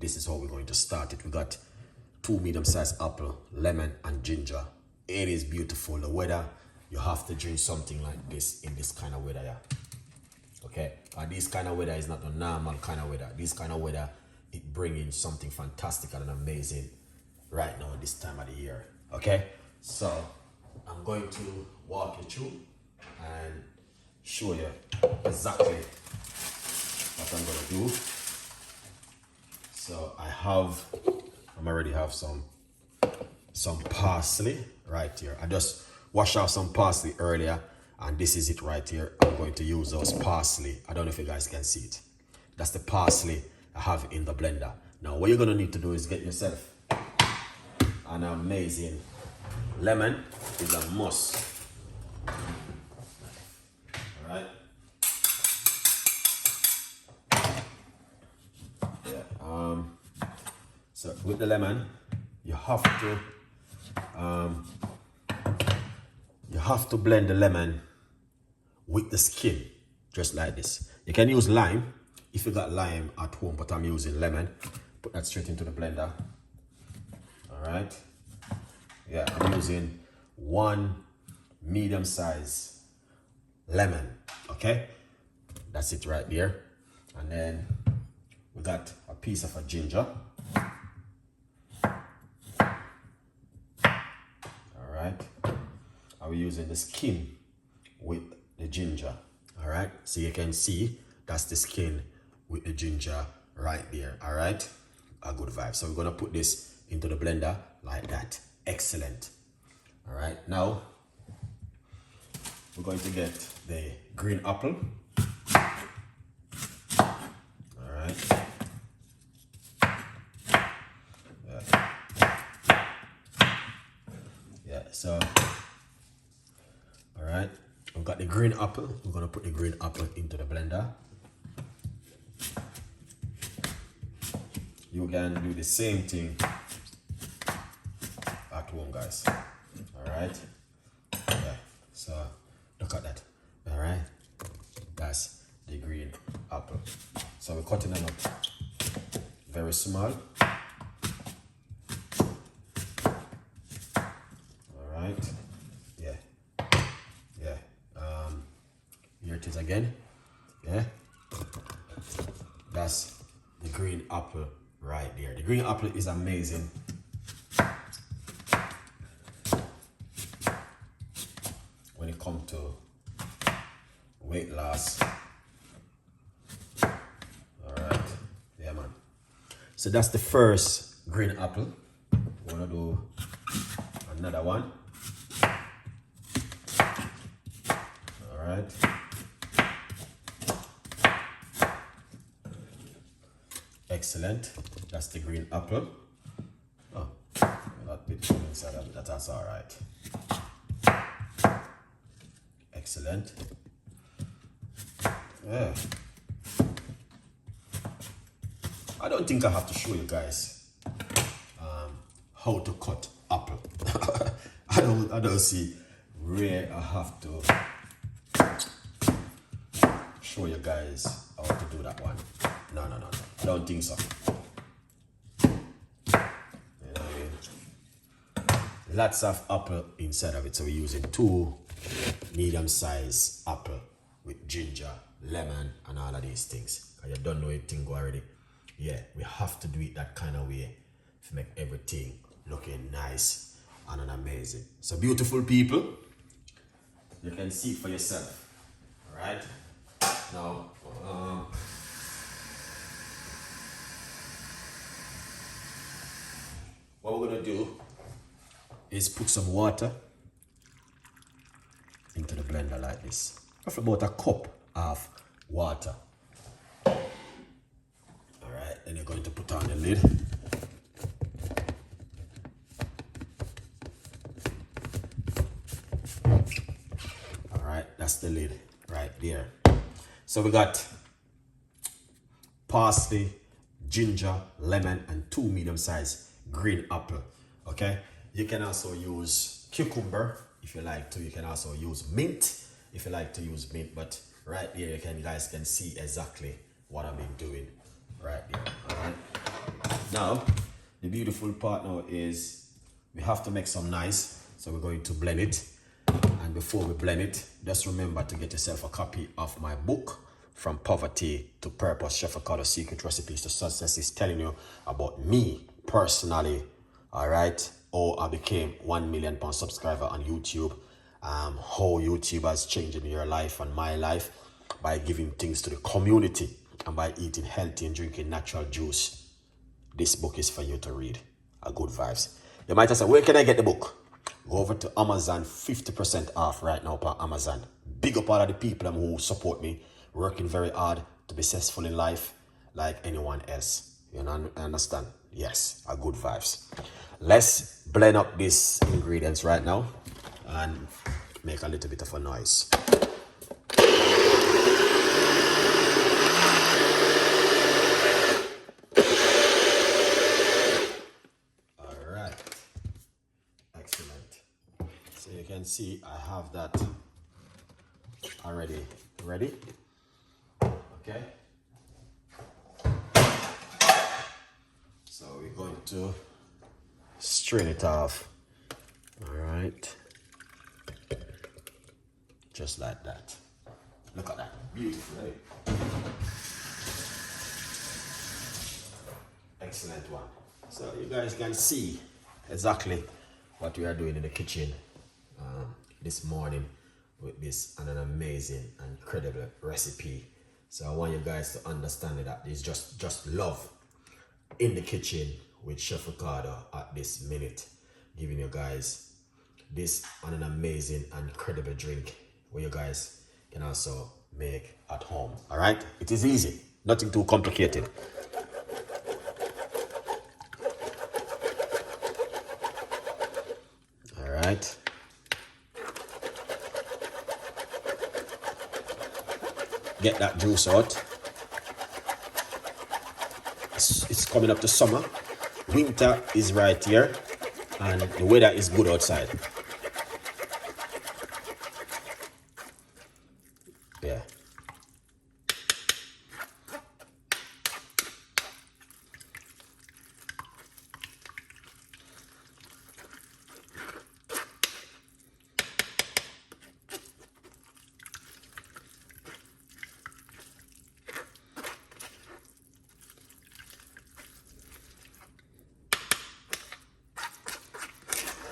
this is how we're going to start it. We got 2 medium-sized apple, lemon, and ginger. It is beautiful. The weather, you have to drink something like this in this kind of weather, yeah. Okay, and this kind of weather is not a normal kind of weather. This kind of weather, it bringing something fantastic and amazing right now this time of the year. Okay, so I'm going to walk you through and show you exactly what I'm gonna do. So I already have some parsley right here. I just washed out some parsley earlier, and this is it right here. I'm going to use those parsley. I don't know if you guys can see it. That's the parsley I have in the blender. Now what you're gonna need to do is get yourself an amazing lemon. Is a must. All right. Yeah. So with the lemon, you have to blend the lemon with the skin, just like this. You can use lime if you got lime at home, but I'm using lemon. Put that straight into the blender. All right. Yeah, I'm using 1 medium-sized lemon. Okay, that's it right there. And then we got a piece of a ginger. All right, are we using the skin with the ginger? All right, so you can see that's the skin with the ginger right there. All right, a good vibe. So we're gonna put this into the blender like that. Excellent. All right, now we're going to get the green apple. All right. Yeah, so, all right, we've got the green apple. We're going to put the green apple into the blender. You can do the same thing at home, guys. All right. Yeah, so look at that. All right, that's the green apple. So we're cutting them up very small. All right. Yeah. Here it is again. Yeah, that's the green apple right there. The green apple is amazing. When it comes to weight loss. All right, yeah, man. So that's the first green apple. We're gonna do another one. All right. Excellent. That's the green apple. Oh, that bit inside of it. That's all right. Excellent. Yeah. I don't think I have to show you guys how to cut apple. I don't see where I have to show you guys how to do that one. No. I don't think so. You know what I mean? Lots of apple inside of it, so we're using 2 medium-sized apple with ginger, lemon, and all of these things. You don't know anything already. Yeah, we have to do it that kind of way to make everything looking nice and amazing. So beautiful people, you can see it for yourself. All right. Now, what we're gonna do is put some water into the blender like this. Roughly about a cup of water. All right, then you're going to put on the lid. All right, that's the lid right there. So we got parsley, ginger, lemon, and 2 medium-sized green apple. Okay, you can also use cucumber if you like to. You can also use mint if you like to use mint, but right here you guys can see exactly what I've been doing right here. All right, Now, the beautiful part now is we have to make some nice. So we're going to blend it. And before we blend it, just remember to get yourself a copy of my book, From Poverty to Purpose, Chef Ricardo Secret Recipes to Success. Is telling you about me personally, all right? How I became 1 million pound subscriber on YouTube. How YouTube has changed in your life and my life by giving things to the community and by eating healthy and drinking natural juice. This book is for you to read. A good vibes. You might have said, where can I get the book? Go over to Amazon, 50% off right now per Amazon. Big up all of the people who support me, working very hard to be successful in life like anyone else. You know, understand? Yes, a good vibes. Let's blend up these ingredients right now and make a little bit of a noise. You can see I have that already ready. Okay, so we're going to strain it off. All right, just like that. Look at that, beautiful, right? Excellent one. So you guys can see exactly what we are doing in the kitchen this morning with this and an amazing and incredible recipe. So I want you guys to understand that it's just love in the kitchen with Chef Ricardo at this minute, giving you guys this and an amazing and incredible drink where you guys can also make at home. All right, it is easy, nothing too complicated. All right. Get that juice out. It's coming up to summer. Winter is right here and the weather is good outside. Yeah.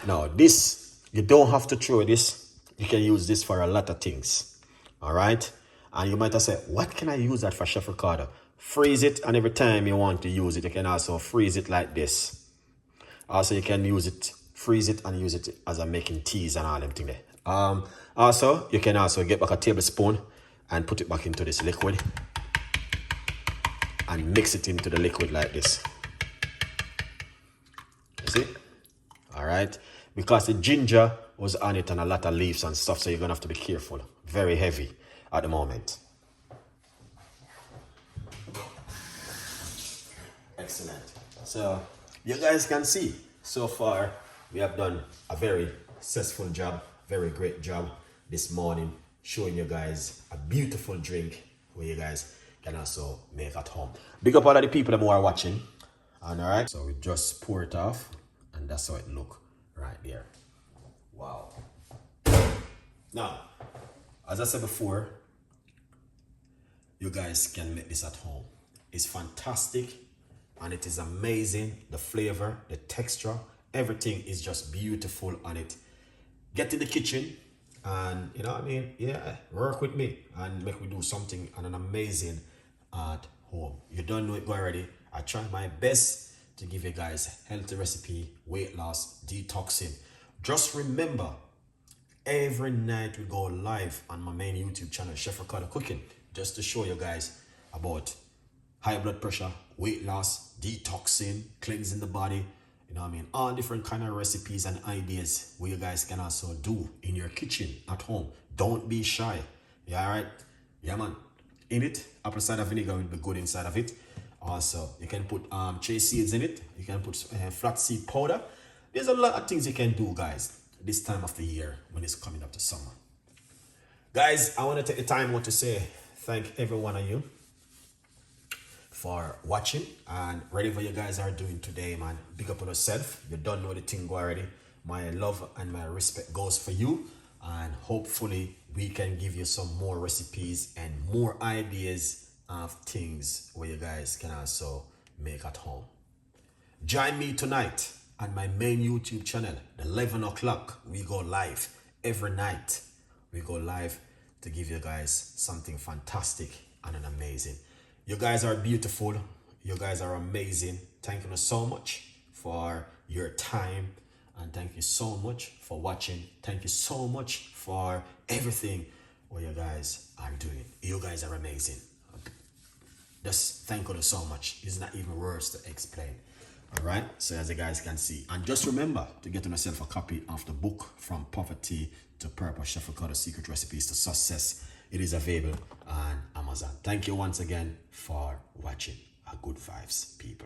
Now this, you don't have to throw this. You can use this for a lot of things. All right. And you might have said, what can I use that for, Chef Ricardo? Freeze it, and every time you want to use it, you can also freeze it like this. Also, you can use it, freeze it, and use it as a making teas and all them things there. Also, you can also get back a tablespoon and put it back into this liquid and mix it into the liquid like this. You see? All right. Because the ginger was on it and a lot of leaves and stuff, so you're gonna have to be careful. Very heavy at the moment. Excellent. So you guys can see so far we have done a very successful job, very great job this morning, showing you guys a beautiful drink where you guys can also make at home. Big up all of the people who are watching. And all right, so we just pour it off and that's how it look right there. Wow. Now, as I said before, you guys can make this at home. It's fantastic and it is amazing. The flavor, the texture, everything is just beautiful on it. Get in the kitchen and, you know what I mean? Yeah, work with me and make me do something and an amazing at home. You don't know it already. I try my best to give you guys healthy recipe, weight loss, detoxing. Just remember, every night we go live on my main YouTube channel, Chef Ricardo Cooking, just to show you guys about high blood pressure, weight loss, detoxing, cleansing the body, you know what I mean? All different kind of recipes and ideas where you guys can also do in your kitchen at home. Don't be shy. Yeah, all right? Yeah, man. In it, apple cider vinegar will be good inside of it. Also, you can put chia seeds in it. You can put flaxseed powder. There's a lot of things you can do, guys, this time of the year when it's coming up to summer. Guys, I want to take the time out to say thank every one of you for watching and whatever you guys are doing today, man. Big up on yourself. You don't know the thing already. My love and my respect goes for you, and hopefully we can give you some more recipes and more ideas of things where you guys can also make at home. Join me tonight on my main YouTube channel, 11 o'clock. We go live every night. We go live to give you guys something fantastic and an amazing. You guys are beautiful. You guys are amazing. Thank you so much for your time, and thank you so much for watching. Thank you so much for everything what you guys are doing. You guys are amazing. Just thank you so much. It's not even words to explain. All right, so as you guys can see, and just remember to get yourself a copy of the book From Poverty to Purpose, Chef Ricardo Secret Recipes to Success. It is available on Amazon. Thank you once again for watching. Good vibes, people.